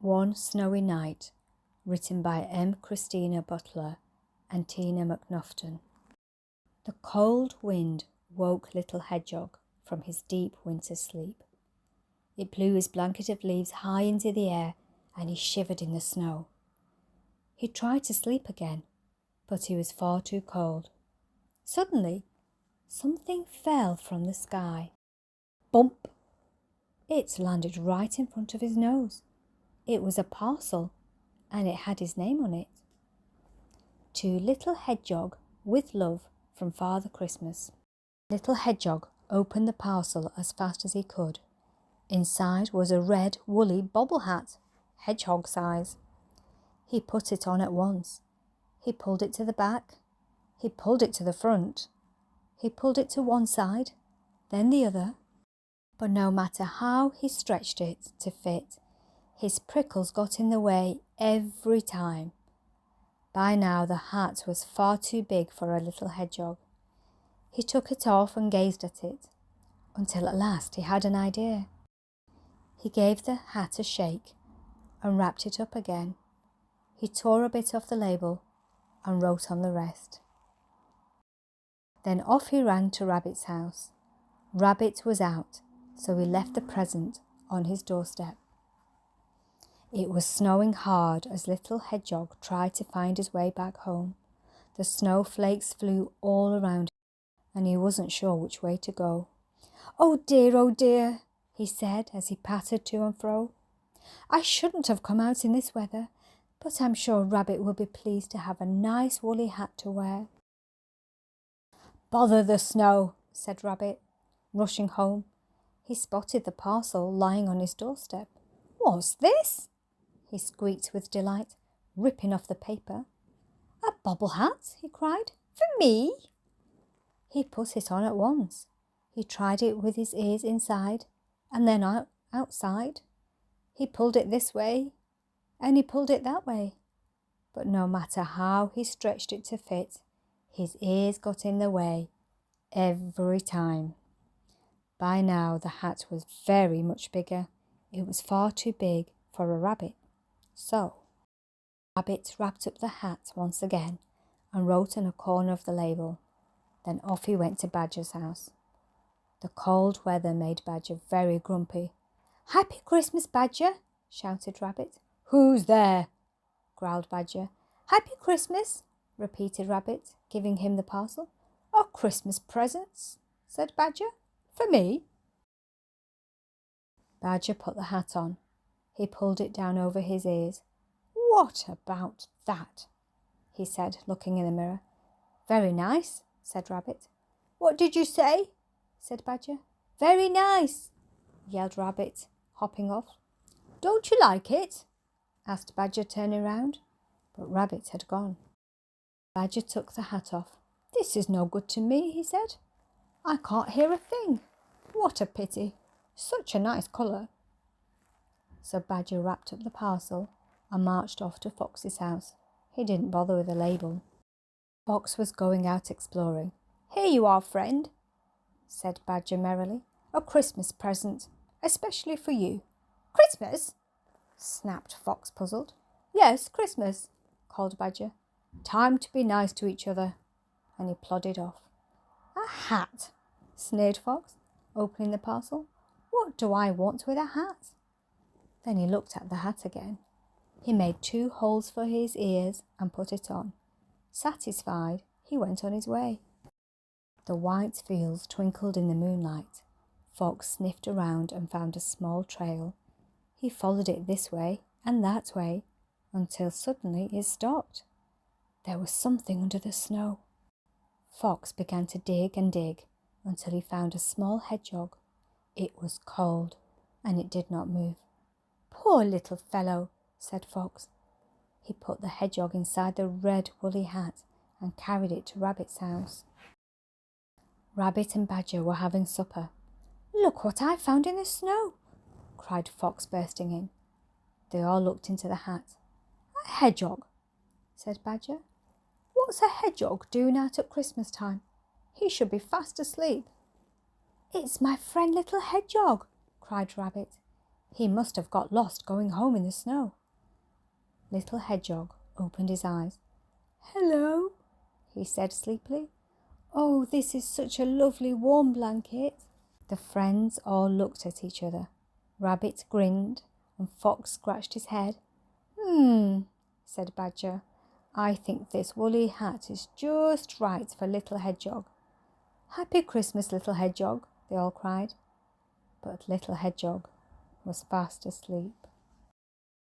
One Snowy Night, written by M. Christina Butler and Tina McNaughton. The cold wind woke little Hedgehog from his deep winter sleep. It blew his blanket of leaves high into the air and he shivered in the snow. He tried to sleep again, but he was far too cold. Suddenly, something fell from the sky. Bump! It landed right in front of his nose. It was a parcel, and it had his name on it. To Little Hedgehog, with love, from Father Christmas. Little Hedgehog opened the parcel as fast as he could. Inside was a red, woolly bobble hat, hedgehog size. He put it on at once. He pulled it to the back. He pulled it to the front. He pulled it to one side, then the other. But no matter how he stretched it to fit, his prickles got in the way every time. By now the hat was far too big for a little hedgehog. He took it off and gazed at it, until at last he had an idea. He gave the hat a shake and wrapped it up again. He tore a bit off the label and wrote on the rest. Then off he ran to Rabbit's house. Rabbit was out, so he left the present on his doorstep. It was snowing hard as little Hedgehog tried to find his way back home. The snowflakes flew all around him, and he wasn't sure which way to go. Oh dear, he said as he pattered to and fro. I shouldn't have come out in this weather, but I'm sure Rabbit will be pleased to have a nice woolly hat to wear. Bother the snow, said Rabbit, rushing home. He spotted the parcel lying on his doorstep. What's this? He squeaked with delight, ripping off the paper. A bobble hat, he cried. For me? He put it on at once. He tried it with his ears inside and then outside. He pulled it this way and he pulled it that way. But no matter how he stretched it to fit, his ears got in the way every time. By now the hat was very much bigger. It was far too big for a rabbit. So, Rabbit wrapped up the hat once again and wrote in a corner of the label. Then off he went to Badger's house. The cold weather made Badger very grumpy. Happy Christmas, Badger, shouted Rabbit. Who's there? Growled Badger. Happy Christmas, repeated Rabbit, giving him the parcel. Oh, Christmas presents, said Badger. For me? Badger put the hat on. He pulled it down over his ears. What about that? He said, looking in the mirror. Very nice, said Rabbit. What did you say? Said Badger. Very nice, yelled Rabbit, hopping off. Don't you like it? Asked Badger, turning round. But Rabbit had gone. Badger took the hat off. This is no good to me, he said. I can't hear a thing. What a pity. Such a nice colour. So Badger wrapped up the parcel and marched off to Fox's house. He didn't bother with the label. Fox was going out exploring. Here you are, friend, said Badger merrily. A Christmas present, especially for you. Christmas? Snapped Fox, puzzled. Yes, Christmas, called Badger. Time to be nice to each other. And he plodded off. A hat, sneered Fox, opening the parcel. What do I want with a hat? Then he looked at the hat again. He made 2 holes for his ears and put it on. Satisfied, he went on his way. The white fields twinkled in the moonlight. Fox sniffed around and found a small trail. He followed it this way and that way until suddenly it stopped. There was something under the snow. Fox began to dig and dig until he found a small hedgehog. It was cold and it did not move. Poor little fellow, said Fox. He put the hedgehog inside the red woolly hat and carried it to Rabbit's house. Rabbit and Badger were having supper. Look what I found in the snow, cried Fox, bursting in. They all looked into the hat. A hedgehog, said Badger. What's a hedgehog doing out at Christmas time? He should be fast asleep. It's my friend Little Hedgehog, cried Rabbit. He must have got lost going home in the snow. Little Hedgehog opened his eyes. "Hello," he said sleepily. "Oh, this is such a lovely warm blanket." The friends all looked at each other. Rabbit grinned and Fox scratched his head. Said Badger. "I think this woolly hat is just right for Little Hedgehog." "Happy Christmas, Little Hedgehog," they all cried. But Little Hedgehog was fast asleep.